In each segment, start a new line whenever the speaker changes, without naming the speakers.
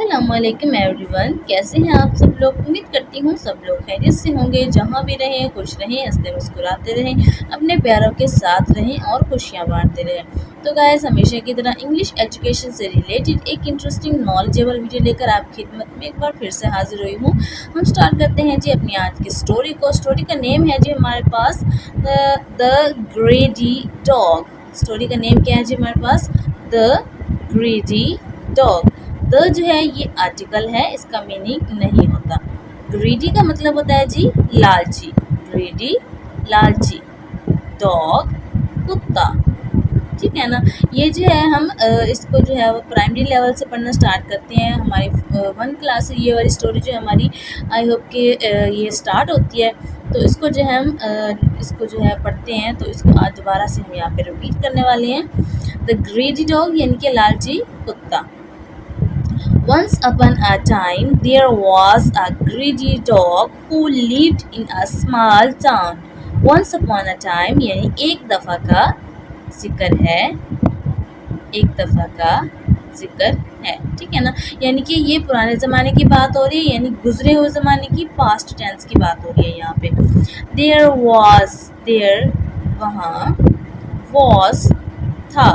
अस्सलामुअलैकुम एवरीवन, कैसे हैं आप सब लोग। उम्मीद करती हूँ सब लोग खैरियत से होंगे। जहाँ भी रहें खुश रहें, हंसते मुस्कुराते रहें, अपने प्यारों के साथ रहें और खुशियाँ बांटते रहें। तो गाइस, हमेशा की तरह इंग्लिश एजुकेशन से रिलेटेड एक इंटरेस्टिंग नॉलेजेबल वीडियो लेकर आपकी खिदमत में एक बार फिर से हाजिर हुई हूँ। हम स्टार्ट करते हैं जी अपनी आज की स्टोरी को। स्टोरी का नेम है जी हमारे पास द ग्रेडी डॉग। स्टोरी का नेम क्या है जी हमारे पास? The greedy dog. द जो है ये आर्टिकल है, इसका मीनिंग नहीं होता। ग्रीडी का मतलब होता है जी लालची। ग्रीडी लालची, डॉग कुत्ता, ठीक है ना। ये जो है हम इसको जो है वो प्राइमरी लेवल से पढ़ना स्टार्ट करते हैं। हमारी 1 क्लास से ये वाली स्टोरी जो है हमारी, आई होप कि ये स्टार्ट होती है। तो इसको जो है हम इसको जो है पढ़ते हैं। तो इसको आज दोबारा से हम यहाँ पे रिपीट करने वाले हैं। द ग्रीडी डॉग यानी कि लालची कुत्ता। Once upon a time, there was a greedy dog who lived in a small town. Once upon a time यानी एक दफ़ा का जिक्र है, एक दफ़ा का जिक्र है, ठीक है ना। यानी कि ये पुराने ज़माने की बात हो रही है, यानी गुजरे हुए ज़माने की, पास्ट टेंस की बात हो रही है यहाँ पे। There was, there वहाँ, was था,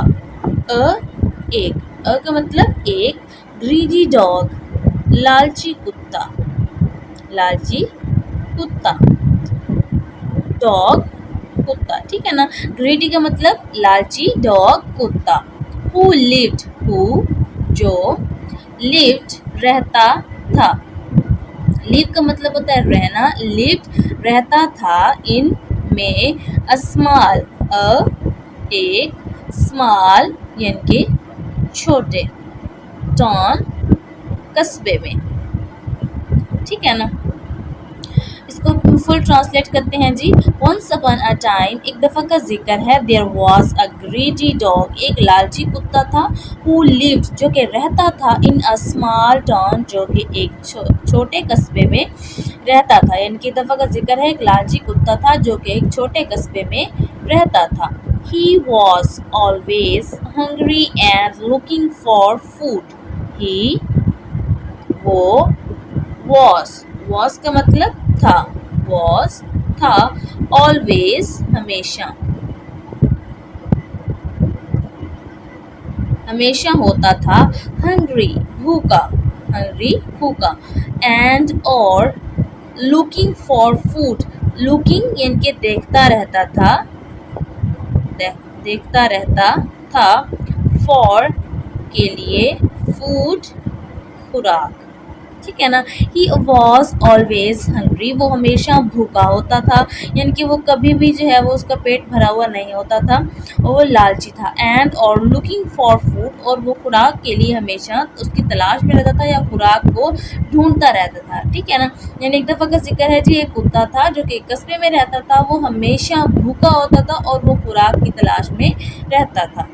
एक, का मतलब एक, ग्रीडी डॉग लालची कुत्ता, लालची कुत्ता, डॉग कुत्ता, ठीक है ना। ग्रीडी का मतलब लालची, डॉग कुत्ता। हु लिव्ड, हु जो, लिव्ड रहता था। लिव का मतलब होता है रहना, लिव्ड रहता था, इन में, अ स्मॉल, एक, स्मॉल यानी कि छोटे, टाउन कस्बे में, ठीक है ना। इसको फुल ट्रांसलेट करते हैं जी। वंस अपॉन अ टाइम, एक दफ़ा का जिक्र है। There was a greedy dog, एक लालची कुत्ता था। हु लिव्ड, जो कि रहता था, इन अ स्मॉल टाउन, जो कि एक छोटे कस्बे में रहता था। यानी कि एक दफ़ा का जिक्र है, एक लालची कुत्ता था जो कि एक छोटे कस्बे में रहता था। He was always hungry and looking for food. He, वो, was का मतलब था, was था, always हमेशा, हमेशा होता था, hungry भूखा, hungry भूखा, and और looking for food, looking यानी कि देखता रहता था, देखता रहता था, for के लिए, food खुराक, ठीक है ना। He was always hungry, वो हमेशा भूखा होता था, यानी कि वो कभी भी जो है वो उसका पेट भरा हुआ नहीं होता था, और वो लालची था। And और looking for food, और वो खुराक के लिए हमेशा उसकी तलाश में रहता था या खुराक को ढूंढता रहता था, ठीक है ना। यानी एक दफ़ा का जिक्र है जी, एक कुत्ता था जो कि एक कस्बे में रहता था, वो हमेशा भूखा होता था और वो खुराक की तलाश में रहता था।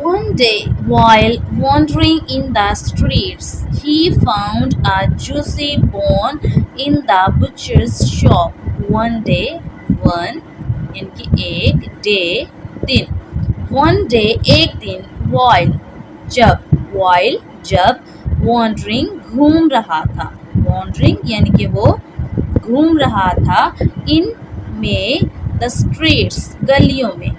One day, while wandering in the streets, he found a juicy bone in the butcher's shop. One day, one यानी कि एक, day दिन, one day एक दिन, while जब, wandering घूम रहा था, wandering यानी कि वो घूम रहा था, in में, the streets गलियों में,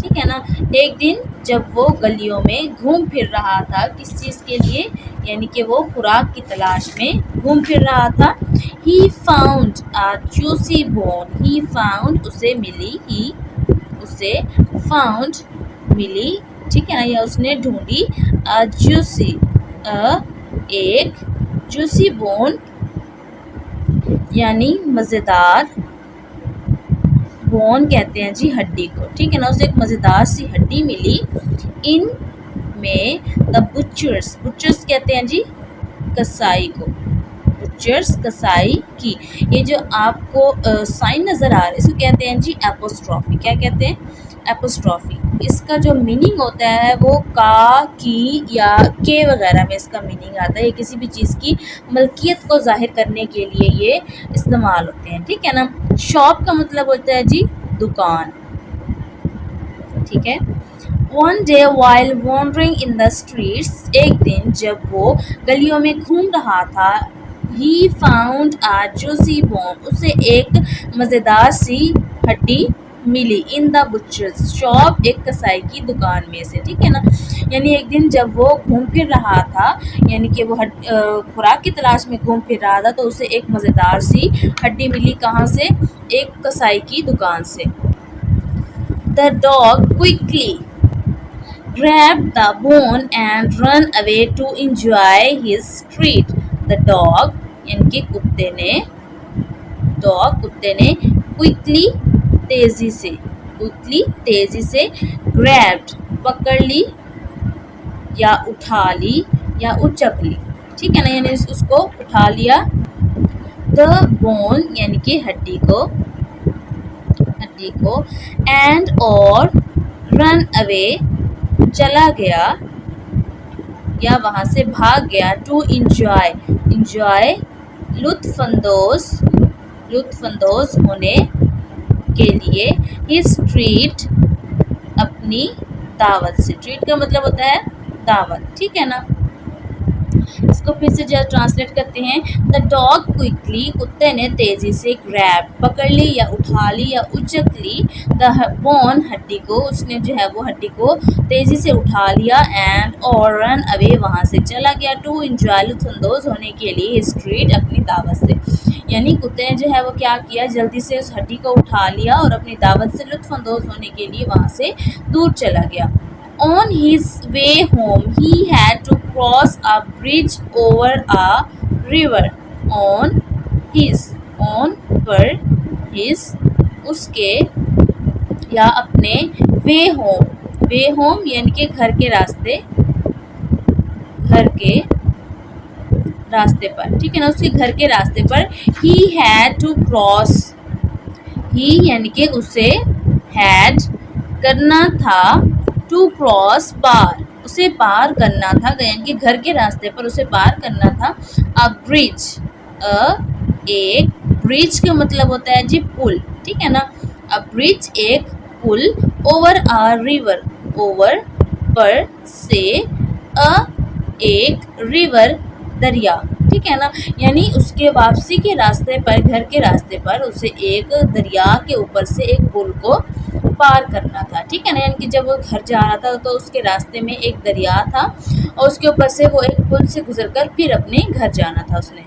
ठीक है ना। एक दिन जब वो गलियों में घूम फिर रहा था, किस चीज़ के लिए, यानी कि वो खुराक की तलाश में घूम फिर रहा था। He found a juicy bone, he found उसे मिली, he उसे, found मिली, ठीक है ना, या उसने ढूंढी, a juicy एक, juicy bone यानी मज़ेदार, बोन कहते हैं जी हड्डी को, ठीक है ना। उसे एक मज़ेदार सी हड्डी मिली, इन में, द बुचर्स, बुचर्स कहते हैं जी कसाई को, बुचर्स कसाई की। ये जो आपको साइन नज़र आ रहा है, इसको कहते हैं जी एपोस्ट्रॉफी। क्या कहते हैं? एपोस्ट्रॉफी। इसका जो मीनिंग होता है वो का, की या के वगैरह में इसका मीनिंग आता है। ये किसी भी चीज़ की मलकियत को जाहिर करने के लिए ये इस्तेमाल होते हैं, ठीक है ना। शॉप का मतलब होता है जी दुकान, ठीक है। One day while wandering in the streets, एक दिन जब वो गलियों में घूम रहा था, he found a juicy bone, उसे एक मज़ेदार सी हड्डी मिली in the butcher's shop, एक कसाई की दुकान में से, ठीक है ना। यानी एक दिन जब वो घूम फिर रहा था, यानी कि वो खुराक की तलाश में घूम फिर रहा था, तो उसे एक मज़ेदार सी हड्डी मिली, कहाँ से? एक कसाई की दुकान से। The dog quickly grabbed the bone and ran away to enjoy his treat. The dog यानी कि कुत्ते ने quickly तेजी से grabbed पकड़ ली या उठा ली या उचक ली, ठीक है ना, यानी उसको उठा लिया। The bone यानी कि हड्डी को and और run away चला गया या वहाँ से भाग गया, टू इंजॉय लुत्फानंदोज होने के लिए, हिज ट्रीट अपनी दावत से। ट्रीट का मतलब होता है दावत, ठीक है ना। इसको फिर से जब ट्रांसलेट करते हैं, द डॉग क्विकली कुत्ते ने तेजी से ग्रैब पकड़ ली या उठा ली या उचक ली, द बोन हड्डी को, उसने जो है वो हड्डी को तेजी से उठा लिया, एंड और रन अवे वहाँ से चला गया, टू इंजॉय लुत्फानंदोज होने के लिए हिज ट्रीट अपनी दावत से। यानी कुत्ते ने जो है वो क्या किया, जल्दी से उस हड्डी को उठा लिया और अपनी दावत से लुत्फानंदोज होने के लिए वहाँ से दूर चला गया। On his way home, he had to cross a bridge over a river. उसके या अपने वे होम यानी कि घर के रास्ते पर, ठीक है ना, उसके घर के रास्ते पर he had to cross, he यानी कि उसे had करना था, टू क्रॉस पार, उसे पार करना था, यानी कि घर के रास्ते पर उसे पार करना था। अ ब्रिज, एक ब्रिज का मतलब होता है जी पुल, ठीक है ना। अ ब्रिज एक पुल, ओवर अ रिवर, ओवर पर से, एक रिवर दरिया, ठीक है ना। यानी उसके वापसी के रास्ते पर, घर के रास्ते पर उसे एक दरिया के ऊपर से एक पुल को पार करना था, ठीक है ना। यानी कि जब वो घर जा रहा था तो उसके रास्ते में एक दरिया था और उसके ऊपर से वो एक पुल से गुजरकर फिर अपने घर जाना था उसने।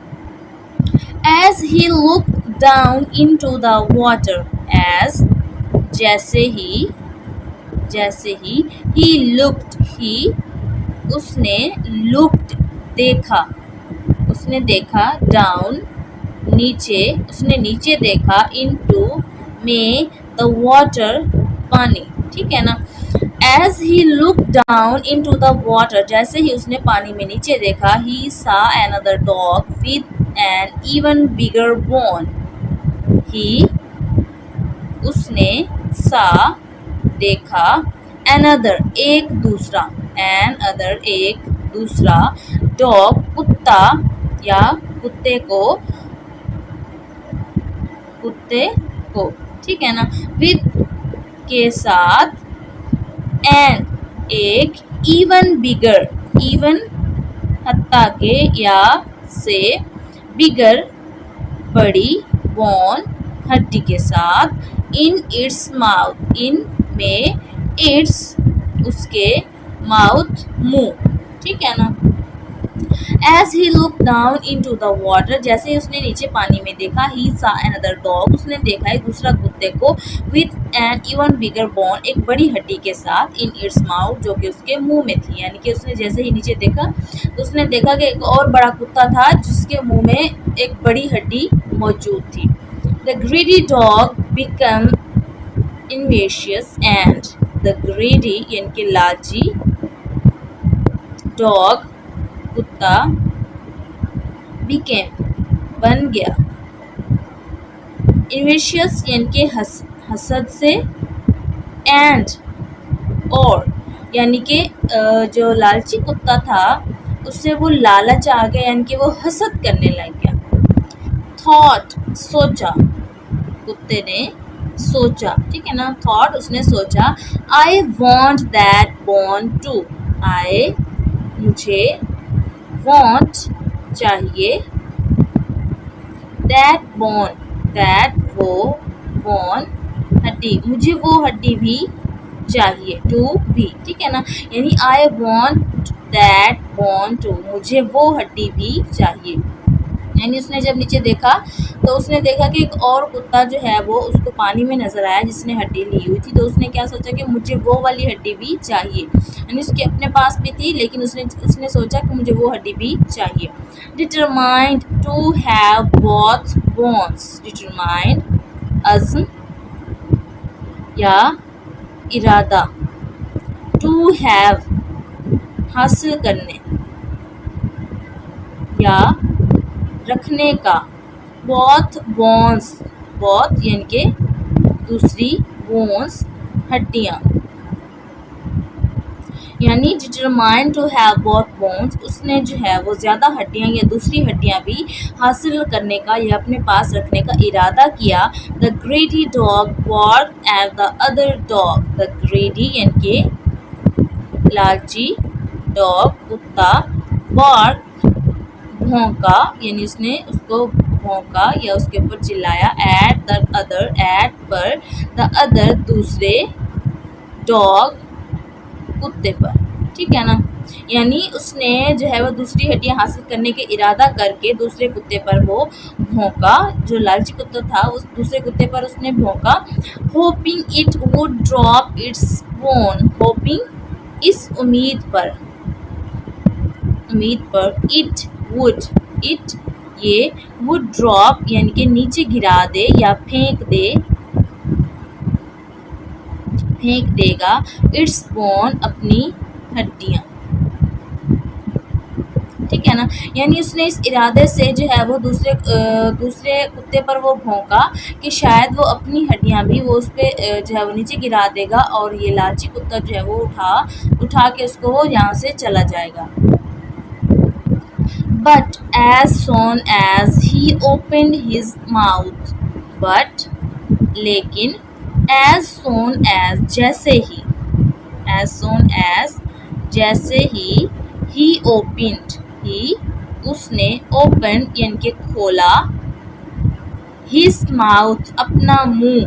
As he looked down into the water, जैसे ही he looked, उसने looked देखा, down उसने नीचे देखा, into में the water पानी, ठीक है ना। As he looked down into the water, जैसे ही उसने पानी में नीचे देखा, he saw another dog with an even bigger bone. उसने saw देखा, another एक दूसरा dog कुत्ता या कुत्ते को, ठीक है ना, with के साथ, and एक even bigger, हत्ता के या से, bigger बड़ी, bone हड्डी के साथ, in its mouth, में its उसके, mouth मुंह, ठीक है ना। As he looked down into the water, जैसे ही उसने नीचे पानी में देखा, he saw another dog, उसने देखा एक दूसरा कुत्ते को, with an even bigger bone, एक बड़ी हड्डी के साथ, in its mouth, जो कि उसके मुंह में थी। यानी कि उसने जैसे ही नीचे देखा तो उसने देखा कि एक और बड़ा कुत्ता था जिसके मुंह में एक बड़ी हड्डी मौजूद थी। The greedy dog became envious, and the greedy यानी कि लालची, dog कुत्ता, became बन गया, envious यानी कि हसद से, and और यानी कि जो लालची कुत्ता था उससे वो लालच आ गया, यानी कि वो हसद करने लग गया। थॉट सोचा, कुत्ते ने सोचा, ठीक है ना, थॉट उसने सोचा, I want that bone too, I मुझे, वॉन्ट चाहिए, दैट बोन दैट वो, बोन हड्डी, मुझे वो हड्डी भी चाहिए, टू भी, ठीक है ना, यानी I want that bone too, मुझे वो हड्डी भी चाहिए। यानी उसने जब नीचे देखा तो उसने देखा कि एक और कुत्ता जो है वो उसको पानी में नजर आया जिसने हड्डी ली हुई थी, तो उसने क्या सोचा कि मुझे वो वाली हड्डी भी चाहिए, यानी उसके अपने पास भी थी लेकिन उसने सोचा कि मुझे वो हड्डी भी चाहिए। Determined to have both bones, determined अज़्म या इरादा, टू हैव हासिल करने या रखने का, बोथ बोन्स, बोथ यानी कि दूसरी, बोन्स हड्डियाँ, यानी determine to have both bones, उसने जो है वो ज़्यादा हड्डियाँ या दूसरी हड्डियाँ भी हासिल करने का या अपने पास रखने का इरादा किया। The greedy dog barked at the other dog, the greedy यानी कि लालची, डॉग कुत्ता, बार्क भौंका, यानी उसने उसको भौंका या उसके ऊपर चिल्लाया, एट द अदर, एट पर, द अदर दूसरे, डॉग कुत्ते पर, ठीक है ना, यानी उसने जो है वो दूसरी हड्डियां हासिल करने के इरादा करके दूसरे कुत्ते पर वो भौंका, जो लालची कुत्ता था उस दूसरे कुत्ते पर उसने भौंका। Hoping it would drop its bone, hoping इस उम्मीद पर, इट वुड, इट ये, वुड ड्रॉप यानी कि नीचे गिरा दे या फेंक देगा, इट्स बोन अपनी हड्डियाँ, ठीक है ना, यानी उसने इस इरादे से जो है वो दूसरे कुत्ते पर वो भौंका कि शायद वो अपनी हड्डियाँ भी वो उस पर जो है वो नीचे गिरा देगा और ये लालची कुत्ता जो है वो उठा के उसको वो यहाँ से चला जाएगा। But as soon as he opened his mouth, but लेकिन as soon as जैसे ही, as soon as जैसे ही, he opened, he उसने opened यानी कि खोला, his mouth अपना मुंह,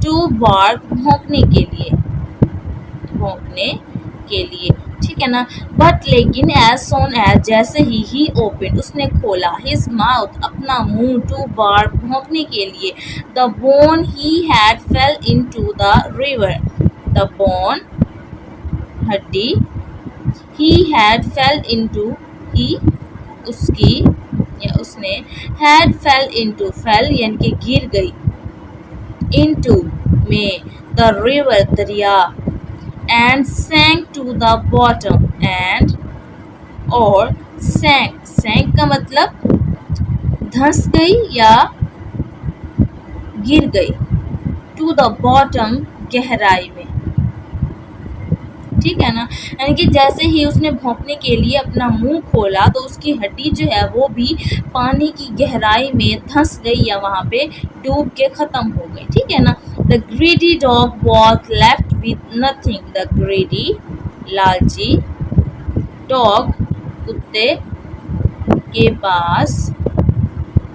to bark भौंकने के लिए, ठीक है ना, बट लेकिन as soon as जैसे ही opened उसने खोला, his mouth अपना मुंह, to bark भौंकने के लिए, the bone he had fell into the river, the bone हड्डी, he had fell into, he उसकी या उसने, had fell into, fell यानी कि गिर गई, into में, the river दरिया, and sank to the bottom, and और sank का मतलब धंस गई या गिर गई, to the bottom गहराई में, ठीक है ना, यानी कि जैसे ही उसने भौंकने के लिए अपना मुंह खोला तो उसकी हड्डी जो है वो भी पानी की गहराई में धंस गई या वहाँ पे डूब के ख़त्म हो गई, ठीक है ना। The greedy dog was left with nothing, the ग्रेडी लालची, डॉग कुत्ते के पास,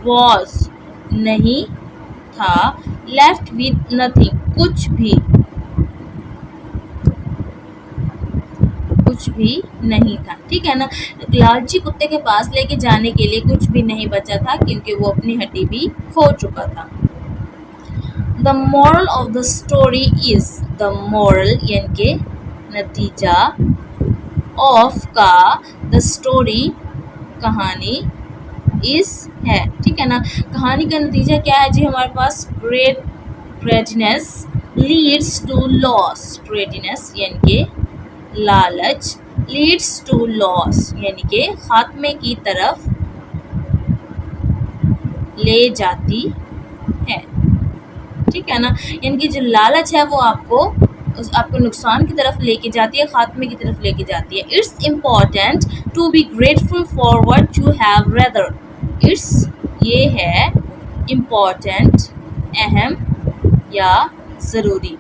वॉज नहीं था, लेफ्ट विथ नथिंग कुछ भी नहीं था, ठीक है ना, लालची कुत्ते के पास लेके जाने के लिए कुछ भी नहीं बचा था क्योंकि वो अपनी हड्डी भी खो चुका था। The moral of the story is, the moral यानी कि नतीजा, ऑफ का, द स्टोरी कहानी, इस है, ठीक है ना, कहानी का नतीजा क्या है जी हमारे पास, ग्रेडीनेस लीड्स टू लॉस, ग्रेडीनेस यानी कि लालच, लीड्स टू लॉस यानी कि खात्मे की तरफ ले जाती है, ठीक है ना, यानी कि जो लालच है वो आपको नुकसान की तरफ लेके जाती है, खात्मे की तरफ लेके जाती है। It's important to be grateful for what you have rather, it's ये है इम्पॉर्टेंट अहम या ज़रूरी।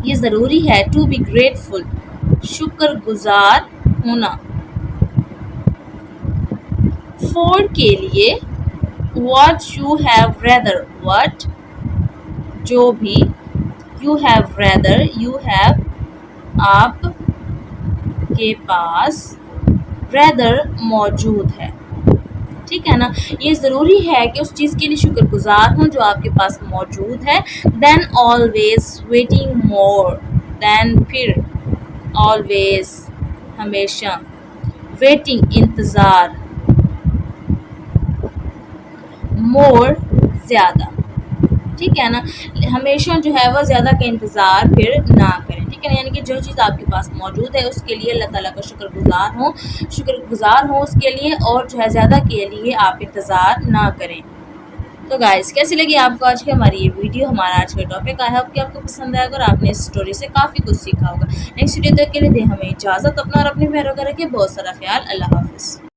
ये ज़रूरी है टू बी ग्रेटफुल, शुक्रगुजार होना। फॉर के लिए what you have rather, what जो भी, you have rather you have आप के पास, rather मौजूद है, ठीक है ना। ये ज़रूरी है कि उस चीज़ के लिए शुक्रगुजार हों जो आपके पास मौजूद है। देन ऑलवेज वेटिंग मोर, देन फिर, ऑलवेज हमेशा, वेटिंग इंतज़ार, मोर ज़्यादा, ठीक है ना। हमेशा जो है वह ज़्यादा का इंतज़ार फिर ना करें, ठीक है ना। यानी कि जो चीज़ आपके पास मौजूद है उसके लिए अल्लाह ताला का शुक्रगुजार हो उसके लिए, और जो है ज़्यादा के लिए आप इंतज़ार ना करें। तो गाइस, कैसी लगी आपको आज की हमारी ये वीडियो, हमारा आज का टॉपिक? आई होप कि आपको पसंद आएगा और आपने इस स्टोरी से काफ़ी कुछ सीखा होगा। नेक्स्ट वीडियो तक के लिए दें हमें इजाज़त। अपना और अपने प्यारों का रखिए बहुत सारा ख्याल। अल्लाह हाफ़िज़।